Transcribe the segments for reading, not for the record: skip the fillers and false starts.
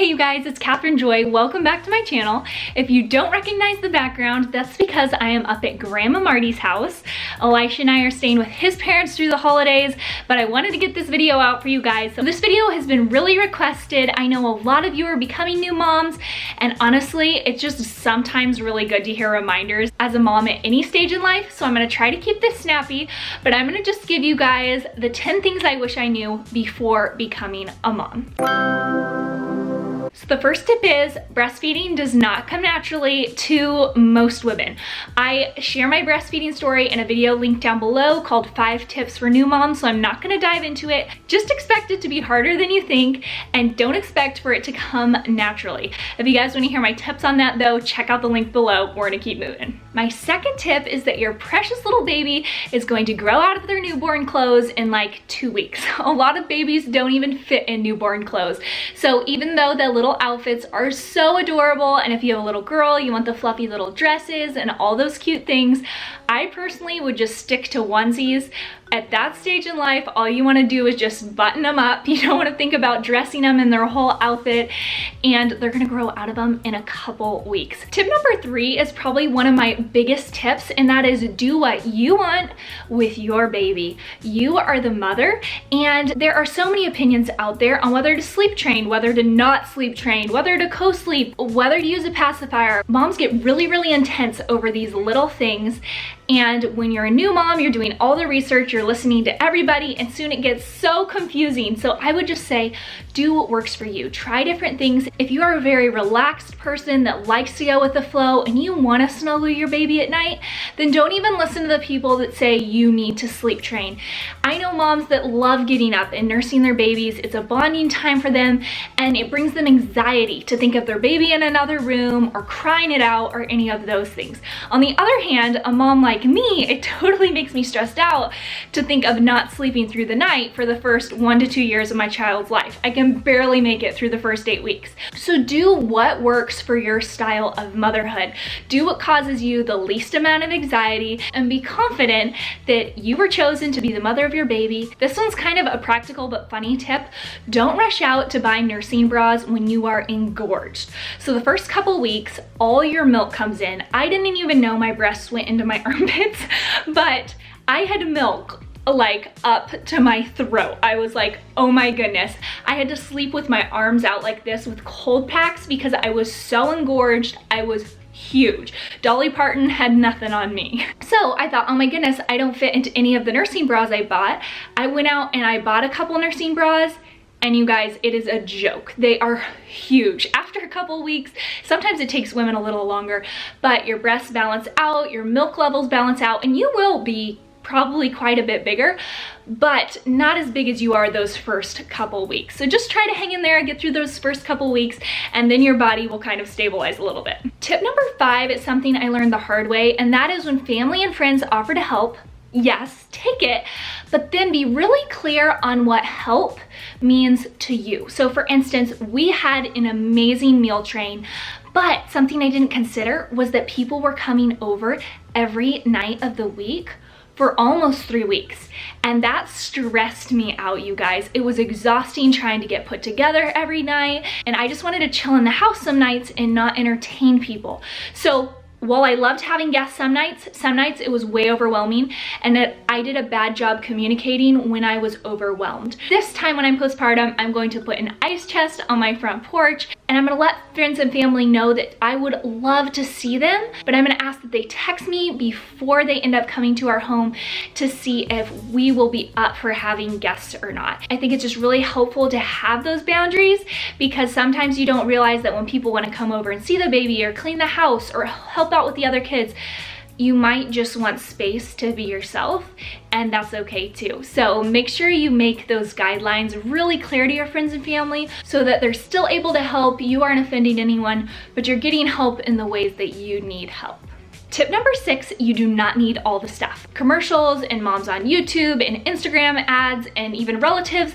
you guys, it's Catherine Joy. Welcome back to my channel. If you don't recognize the background, that's because I am up at Grandma Marty's house. Elisha and I are staying with his parents through the holidays, but I wanted to get this video out for you guys. So this video has been really requested. I know a lot of you are becoming new moms, and honestly, it's just sometimes really good to hear reminders as a mom at any stage in life. So I'm gonna try to keep this snappy, but I'm gonna just give you guys the 10 things I wish I knew before becoming a mom. So the first tip is breastfeeding does not come naturally to most women. I share my breastfeeding story in a video linked down below called 5 Tips for New Moms, so I'm not gonna dive into it. Just expect it to be harder than you think and don't expect for it to come naturally. If you guys wanna hear my tips on that though, check out the link below. We're gonna keep moving. My second tip is that your precious little baby is going to grow out of their newborn clothes in like 2 weeks. A lot of babies don't even fit in newborn clothes. So even though the little outfits are so adorable, and if you have a little girl, you want the fluffy little dresses and all those cute things, I personally would just stick to onesies. At that stage in life, all you want to do is just button them up. You don't want to think about dressing them in their whole outfit, and they're going to grow out of them in a couple weeks. Tip number 3 is probably one of my biggest tips, and that is do what you want with your baby. You are the mother, and there are so many opinions out there on whether to sleep train, whether to not sleep train, whether to co-sleep, whether to use a pacifier. Moms get really intense over these little things, and when you're a new mom, you're doing all the research, you're listening to everybody, and soon it gets so confusing. So I would just say, do what works for you. Try different things. If you are a very relaxed person that likes to go with the flow and you want to snuggle your baby at night, then don't even listen to the people that say you need to sleep train. I know moms that love getting up and nursing their babies. It's a bonding time for them, and it brings them anxiety to think of their baby in another room or crying it out or any of those things. On the other hand, a mom like me, it totally makes me stressed out to think of not sleeping through the night for the first 1 to 2 years of my child's life. I can barely make it through the first 8 weeks. So do what works for your style of motherhood. Do what causes you the least amount of anxiety, and be confident that you were chosen to be the mother of your baby. This one's kind of a practical but funny tip. Don't rush out to buy nursing bras when you are engorged. So the first couple weeks, all your milk comes in. I didn't even know my breasts went into my armpits, but I had milk like up to my throat. I was like, oh my goodness. I had to sleep with my arms out like this with cold packs because I was so engorged. I was huge. Dolly Parton had nothing on me. So I thought, oh my goodness, I don't fit into any of the nursing bras I bought. I went out and I bought a couple nursing bras, and you guys, it is a joke. They are huge. After a couple weeks, sometimes it takes women a little longer, but your breasts balance out, your milk levels balance out, and you will be probably quite a bit bigger, but not as big as you are those first couple weeks. So just try to hang in there and get through those first couple weeks, and then your body will kind of stabilize a little bit. Tip number 5 is something I learned the hard way, and that is when family and friends offer to help, yes, take it, but then be really clear on what help means to you. So for instance, we had an amazing meal train, but something I didn't consider was that people were coming over every night of the week for almost 3 weeks. And that stressed me out, you guys. It was exhausting trying to get put together every night, and I just wanted to chill in the house some nights and not entertain people. So while I loved having guests some nights it was way overwhelming, and I did a bad job communicating when I was overwhelmed. This time when I'm postpartum, I'm going to put an ice chest on my front porch, and I'm gonna let friends and family know that I would love to see them, but I'm gonna ask that they text me before they end up coming to our home to see if we will be up for having guests or not. I think it's just really helpful to have those boundaries, because sometimes you don't realize that when people wanna come over and see the baby or clean the house or help out with the other kids, you might just want space to be yourself, and that's okay too. So make sure you make those guidelines really clear to your friends and family so that they're still able to help. You aren't offending anyone, but you're getting help in the ways that you need help. Tip number 6, you do not need all the stuff. Commercials and moms on YouTube and Instagram ads and even relatives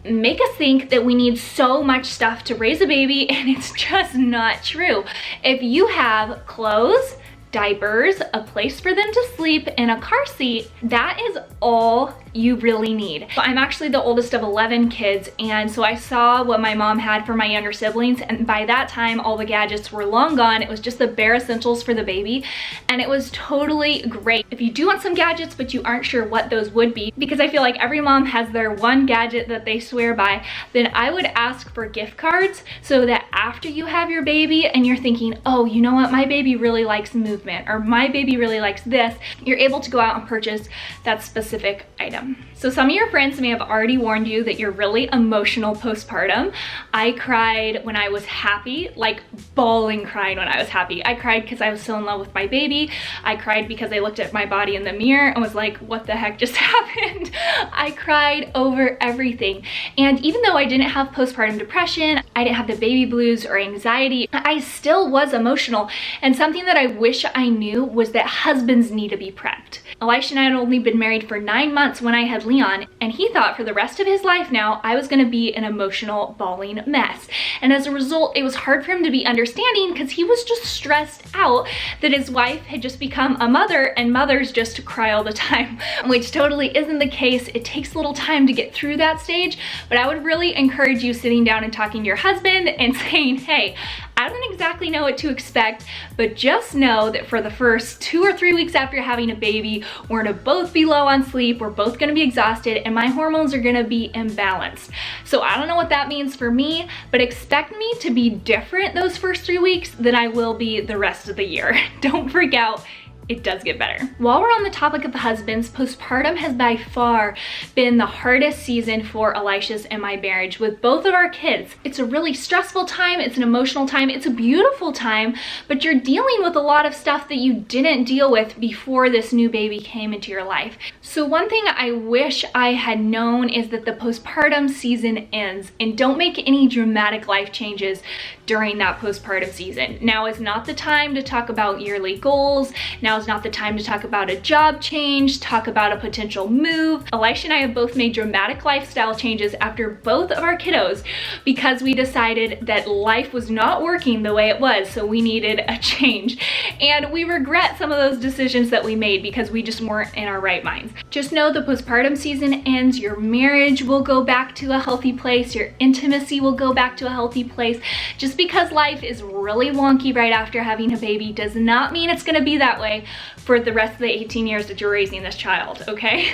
make us think that we need so much stuff to raise a baby, and it's just not true. If you have clothes, diapers, a place for them to sleep, and a car seat, that is all you really need. I'm actually the oldest of 11 kids, and so I saw what my mom had for my younger siblings, and by that time all the gadgets were long gone. It was just the bare essentials for the baby, and it was totally great. If you do want some gadgets but you aren't sure what those would be, because I feel like every mom has their one gadget that they swear by, then I would ask for gift cards so that after you have your baby and you're thinking, oh, you know what, my baby really likes movement, or my baby really likes this, you're able to go out and purchase that specific item. So some of your friends may have already warned you that you're really emotional postpartum. I cried when I was happy, like bawling crying when I was happy. I cried because I was so in love with my baby. I cried because I looked at my body in the mirror and was like, what the heck just happened? I cried over everything. And even though I didn't have postpartum depression, I didn't have the baby blues or anxiety, I still was emotional. And something that I wish I knew was that husbands need to be prepped. Elisha and I had only been married for 9 months when I had Leon, and he thought for the rest of his life now I was gonna be an emotional bawling mess. And as a result, it was hard for him to be understanding because he was just stressed out that his wife had just become a mother, and mothers just cry all the time, which totally isn't the case. It takes a little time to get through that stage, but I would really encourage you sitting down and talking to your husband and saying, hey, I don't exactly know what to expect, but just know that for the first 2 or 3 weeks after having a baby, we're gonna both be low on sleep, we're both gonna be exhausted, and my hormones are gonna be imbalanced. So I don't know what that means for me, but expect me to be different those first 3 weeks than I will be the rest of the year. Don't freak out. It does get better. While we're on the topic of husbands, postpartum has by far been the hardest season for Elisha's and my marriage with both of our kids. It's a really stressful time, it's an emotional time, it's a beautiful time, but you're dealing with a lot of stuff that you didn't deal with before this new baby came into your life. So one thing I wish I had known is that the postpartum season ends, and don't make any dramatic life changes during that postpartum season. Now is not the time to talk about yearly goals. Now is not the time to talk about a job change, talk about a potential move. Elisha and I have both made dramatic lifestyle changes after both of our kiddos because we decided that life was not working the way it was, so we needed a change. And we regret some of those decisions that we made because we just weren't in our right minds. Just know the postpartum season ends, your marriage will go back to a healthy place, your intimacy will go back to a healthy place. Just because life is really wonky right after having a baby does not mean it's gonna be that way for the rest of the 18 years that you're raising this child, okay?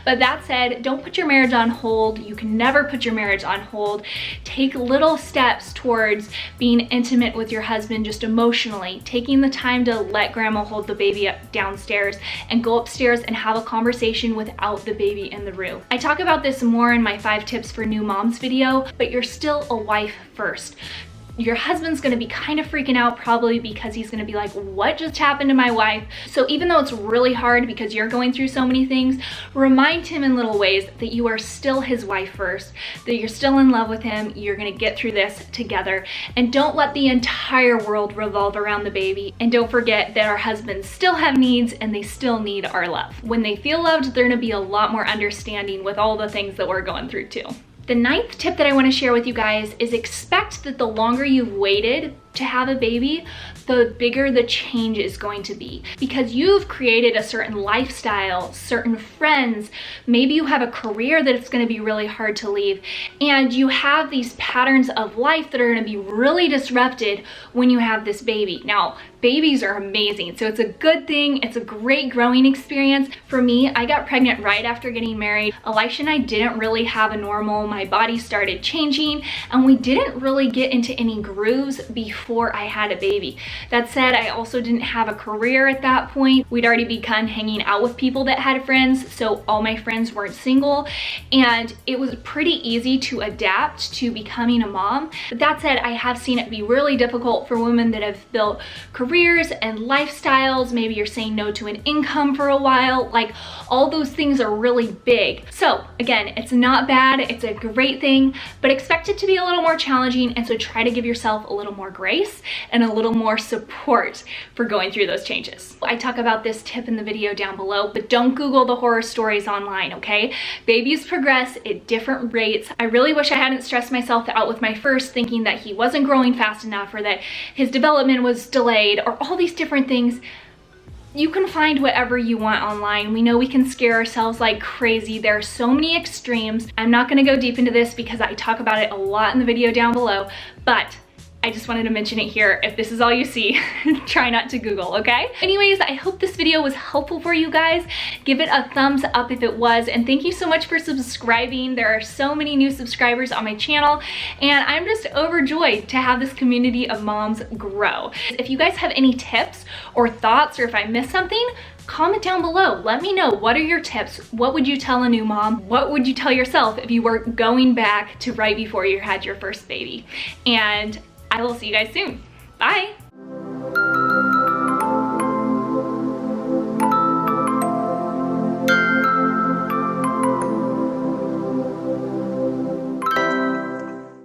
But that said, don't put your marriage on hold. You can never put your marriage on hold. Take little steps towards being intimate with your husband just emotionally, taking the time to let grandma hold the baby up downstairs and go upstairs and have a conversation without the baby in the room. I talk about this more in my 5 tips for new moms video, but you're still a wife first. Your husband's gonna be kind of freaking out probably because he's gonna be like, what just happened to my wife? So even though it's really hard because you're going through so many things, remind him in little ways that you are still his wife first, that you're still in love with him, you're gonna get through this together, and don't let the entire world revolve around the baby. And don't forget that our husbands still have needs and they still need our love. When they feel loved, they're gonna be a lot more understanding with all the things that we're going through too. The 9th tip that I want to share with you guys is expect that the longer you've waited to have a baby, the bigger the change is going to be, because you've created a certain lifestyle, certain friends, maybe you have a career that it's going to be really hard to leave, and you have these patterns of life that are going to be really disrupted when you have this baby. Now, babies are amazing, so it's a good thing. It's a great growing experience. For me, I got pregnant right after getting married. Elisha and I didn't really have a normal, my body started changing, and we didn't really get into any grooves before I had a baby. That said, I also didn't have a career at that point. We'd already begun hanging out with people that had friends, so all my friends weren't single, and it was pretty easy to adapt to becoming a mom. But that said, I have seen it be really difficult for women that have built careers and lifestyles. Maybe you're saying no to an income for a while. Like, all those things are really big. So again, it's not bad, it's a great thing, but expect it to be a little more challenging, and so try to give yourself a little more grace and a little more support for going through those changes. I talk about this tip in the video down below, but don't Google the horror stories online, okay? Babies progress at different rates. I really wish I hadn't stressed myself out with my first, thinking that he wasn't growing fast enough or that his development was delayed or all these different things. you can find whatever you want online. We know we can scare ourselves like crazy. There are so many extremes. I'm not gonna go deep into this because I talk about it a lot in the video down below, but I just wanted to mention it here. If this is all you see, try not to Google, okay? Anyways, I hope this video was helpful for you guys. Give it a thumbs up if it was, and thank you so much for subscribing. There are so many new subscribers on my channel, and I'm just overjoyed to have this community of moms grow. If you guys have any tips or thoughts, or if I missed something, comment down below. Let me know, what are your tips? What would you tell a new mom? What would you tell yourself if you were going back to right before you had your first baby? And I will see you guys soon. Bye.